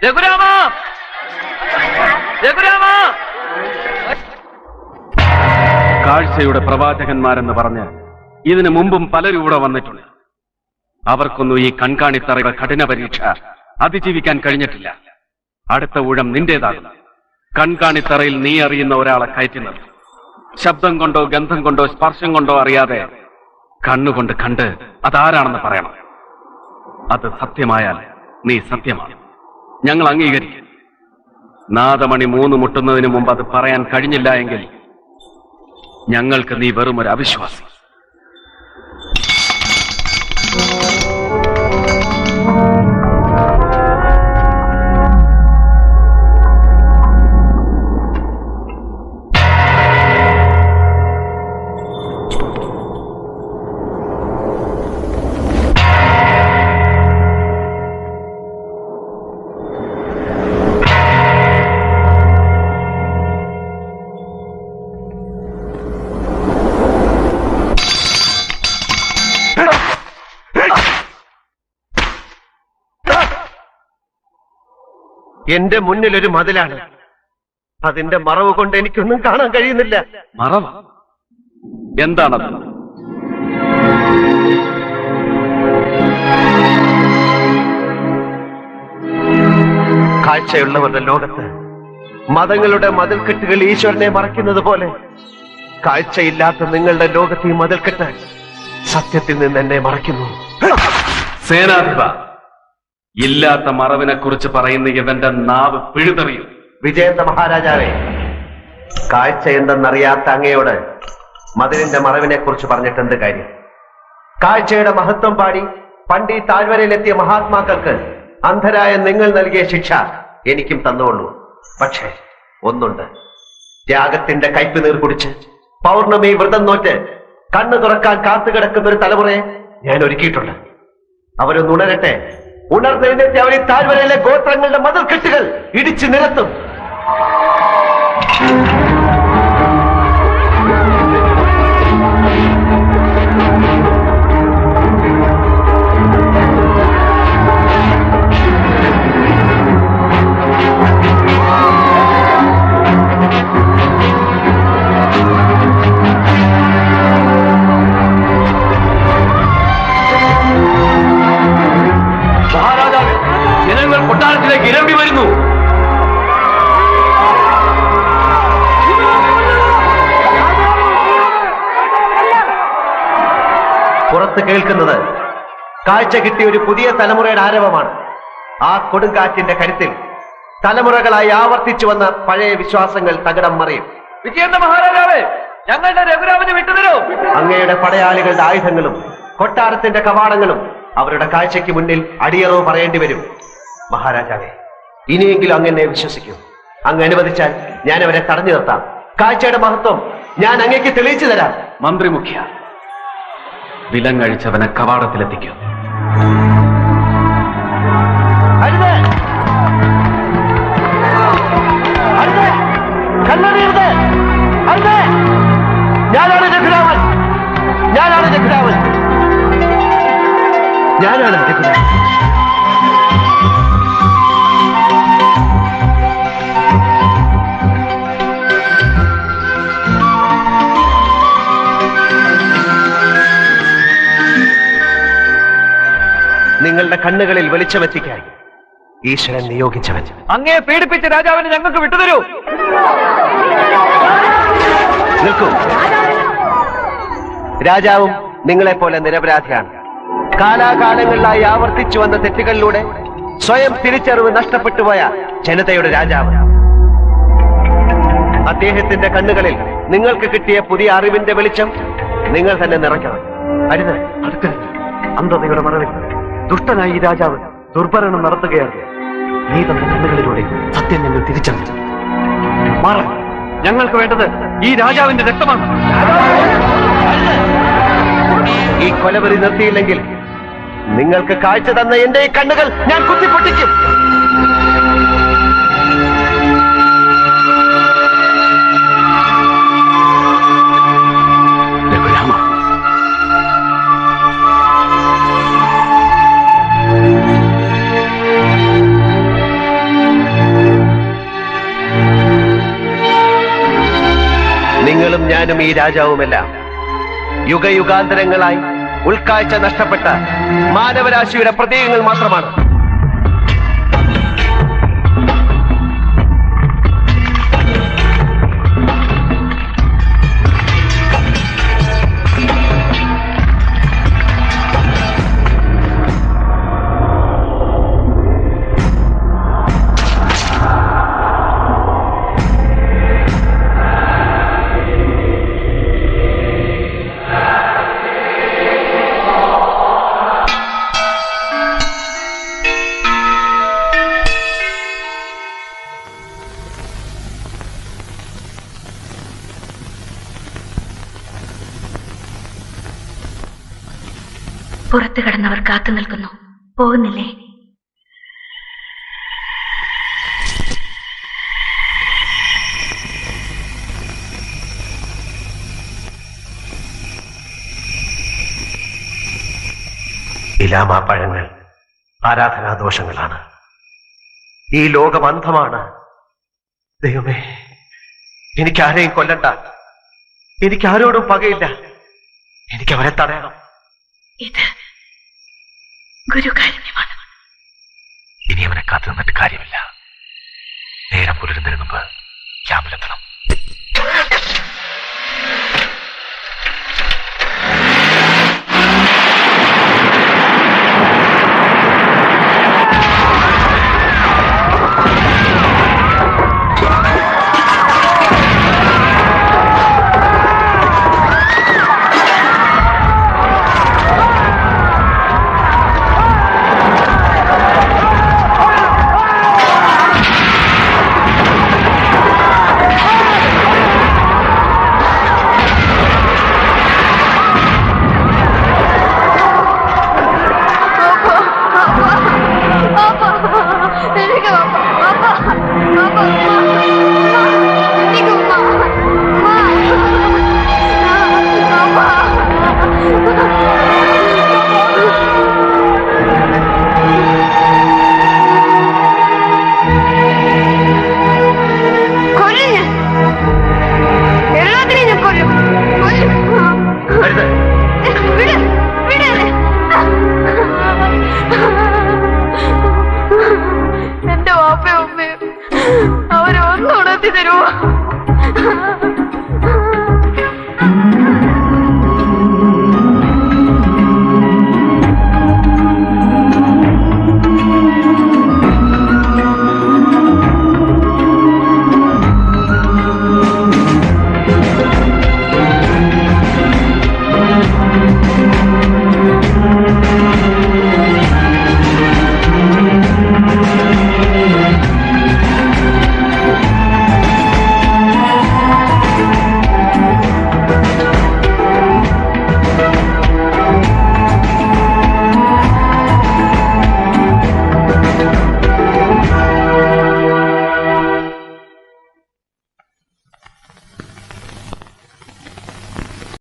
രഘുരാമ, രഘുരാമ. കാഴ്ചയുടെ പ്രവാചകന്മാരെന്ന് പറഞ്ഞ് ഇതിനു മുമ്പും പലരും ഇവിടെ വന്നിട്ടുണ്ട്. അവർക്കൊന്നും ഈ കൺകാണിത്തറയുടെ കഠിന പരീക്ഷ അതിജീവിക്കാൻ കഴിഞ്ഞിട്ടില്ല. അടുത്ത ഊഴം നിന്റേതാകും. കൺകാണിത്തറയിൽ നീ അറിയുന്ന ഒരാളെ കയറ്റി നിർത്തും. ശബ്ദം കൊണ്ടോ ഗന്ധം കൊണ്ടോ സ്പർശം കൊണ്ടോ അറിയാതെ കണ്ണുകൊണ്ട് കണ്ട് അതാരാണെന്ന് പറയണം. അത് സത്യമായാൽ നീ സത്യമാണ്. ഞങ്ങൾ അംഗീകരിക്കും. നാദമണി 3 മുട്ടുന്നതിന് മുമ്പ് അത് പറയാൻ കഴിഞ്ഞില്ല എങ്കിൽ ഞങ്ങൾക്ക് നീ വെറും ഒരു അവിശ്വാസി. എന്റെ മുന്നിൽ ഒരു മതിലാണ്. അതിന്റെ മറവ് കൊണ്ട് എനിക്കൊന്നും കാണാൻ കഴിയുന്നില്ല. മറവ് എന്താണത്? കാഴ്ചയുള്ളവരുടെ ലോകത്ത് മതങ്ങളുടെ മതിൽക്കെട്ടുകൾ ഈശ്വരനെ മറയ്ക്കുന്നത് പോലെ കാഴ്ചയില്ലാത്ത നിങ്ങളുടെ ലോകത്ത് ഈ മതിൽക്കെട്ട് സത്യത്തിൽ നിന്ന് എന്നെ മറയ്ക്കുന്നു. സേനാധിപ, ഇല്ലാത്ത മറവിനെ കുറിച്ച് പറയുന്ന ഇവന്റെ നാവ് പിഴുതെറിയും. വിജയേന്ദ്ര മഹാരാജാവേ, കാഴ്ച എന്തെന്നറിയാത്ത അങ്ങയോട് മതിലിന്റെ മറവിനെ കുറിച്ച് പറഞ്ഞിട്ട് എന്ത് കാര്യം? കാഴ്ചയുടെ മഹത്വം പാടി പണ്ട് ഈ താഴ്വരയിലെത്തിയ മഹാത്മാക്കൾക്ക് അന്ധരായ നിങ്ങൾ നൽകിയ ശിക്ഷ എനിക്കും തന്നുകൊള്ളൂ. പക്ഷേ ഒന്നുണ്ട്, ത്യാഗത്തിന്റെ കയ്പ് നീർ കുടിച്ച് പൗർണമി വ്രതം നോറ്റ് കണ്ണു തുറക്കാൻ കാത്തുകിടക്കുന്ന ഒരു തലമുറയെ ഞാൻ ഒരുക്കിയിട്ടുണ്ട്. അവരൊന്ന് ഉണരട്ടെ. ഉണർന്നെഴുന്നേറ്റ് അവർ ഈ താഴ്വരയിലെ ഗോത്രങ്ങളുടെ മതിൽക്കെട്ടുകൾ ഇടിച്ചു നിരത്തും. ജനങ്ങൾ കൊട്ടാരത്തിലേക്ക് ഇരമ്പി വരുന്നു. പുറത്ത് കേൾക്കുന്നത് കാഴ്ച കിട്ടിയ ഒരു പുതിയ തലമുറയുടെ ആരവമാണ്. ആ കൊടുങ്കാറ്റിന്റെ കരുത്തിൽ തലമുറകളായി ആവർത്തിച്ചു വന്ന പഴയ വിശ്വാസങ്ങൾ തകിടം മറിയും. വിജയേന്ദ്ര മഹാരാജാവേ, ഞങ്ങളുടെ രഘുരാമന് വിട്ടുതരൂ. അങ്ങയുടെ പടയാളികളുടെ ആയുധങ്ങളും കൊട്ടാരത്തിന്റെ കവാടങ്ങളും അവരുടെ കാഴ്ചയ്ക്ക് മുന്നിൽ അടിയറവ് പറയേണ്ടി വരും. മഹാരാജാവേ, ഇനിയെങ്കിലും അങ്ങനെ വിശ്വസിക്കൂ. അങ്ങ് അനുവദിച്ചാൽ ഞാൻ അവരെ തടഞ്ഞു നിർത്താം. കാഴ്ചയുടെ മഹത്വം ഞാൻ അങ്ങേക്ക് തെളിയിച്ചു തരാം. മന്ത്രി മുഖ്യ, വിലങ്ങഴിച്ചവനെ കവാടത്തിലെത്തിക്കൂ. അരുത്, അരുത്, കണ്ണടിയരുത്, അരുത്. ഞാനാണ് രഘുരാമൻ, ഞാനാണ് രഘുരാമൻ, ഞാനാണ് രഘുരാമൻ. നിങ്ങളുടെ കണ്ണുകളിൽ വെളിച്ചമെത്തിക്കാൻ ഈശ്വരൻ നിയോഗിച്ചവൻ. അങ്ങേ പീഡിപ്പിച്ച രാജാവിനെ ഞങ്ങൾക്ക് വിട്ടുതരൂ. നിൽക്കൂ. രാജാവും നിങ്ങളെപ്പോലെ നിരപരാധിയാണ്. കാലാകാലങ്ങളിലായി ആവർത്തിച്ചു വന്ന തെറ്റുകളിലൂടെ സ്വയം തിരിച്ചറിവ് നഷ്ടപ്പെട്ടു പോയ ജനതയുടെ രാജാവ്. അദ്ദേഹത്തിന്റെ കണ്ണുകളിൽ നിങ്ങൾക്ക് കിട്ടിയ പുതിയ അറിവിന്റെ വെളിച്ചം നിങ്ങൾ തന്നെ നിറയ്ക്കണം. അരുത്, അടുക്കരുത്. അന്ധതയുടെ മറവിൽ ദുഷ്ടനായി ഈ രാജാവ് ദുർഭരണം നടത്തുകയാണ്. നീ തന്റെ കണ്ണുകളിലൂടെ സത്യം ഞങ്ങൾ തിരിച്ചറിഞ്ഞു. മാറ, ഞങ്ങൾക്ക് വേണ്ടത് ഈ രാജാവിന്റെ രക്തമാണ്. ഈ കൊലവെറി നിർത്തിയില്ലെങ്കിൽ നിങ്ങൾക്ക് കാഴ്ച തന്ന എന്റെ ഈ കണ്ണുകൾ ഞാൻ കുത്തിപ്പൊട്ടിക്കും. നിങ്ങളും ഞാനും ഈ രാജാവുമെല്ലാം യുഗയുഗാന്തരങ്ങളായി ഉൾക്കാഴ്ച നഷ്ടപ്പെട്ട മാനവരാശിയുടെ പ്രതീകങ്ങൾ മാത്രമാണ്. പുറത്തു കടന്നവർ കാത്തു നിൽക്കുന്നു. പോകുന്നില്ലേ? ഇലാമാപ്പഴങ്ങൾ ആരാധനാദോഷങ്ങളാണ്. ഈ ലോകം അന്ധമാണ്. ദൈവമേ, എനിക്കാരെയും കൊല്ലണ്ട. എനിക്കാരോടും പകയില്ല. എനിക്കവരെ തടയണം. ഇത് ഗുരുകാരുണ്യമാണ്. ഇനി അവനെ കാത്തു നിന്നിട്ട് കാര്യമില്ല. നേരം പുലരുന്നതിന് മുമ്പ് ക്യാമ്പിലെത്തണം. എന്റെ വാപ്പയും ഉമ്മയും അവരെ ഒന്ന് ഉണർത്തി തരുമോ?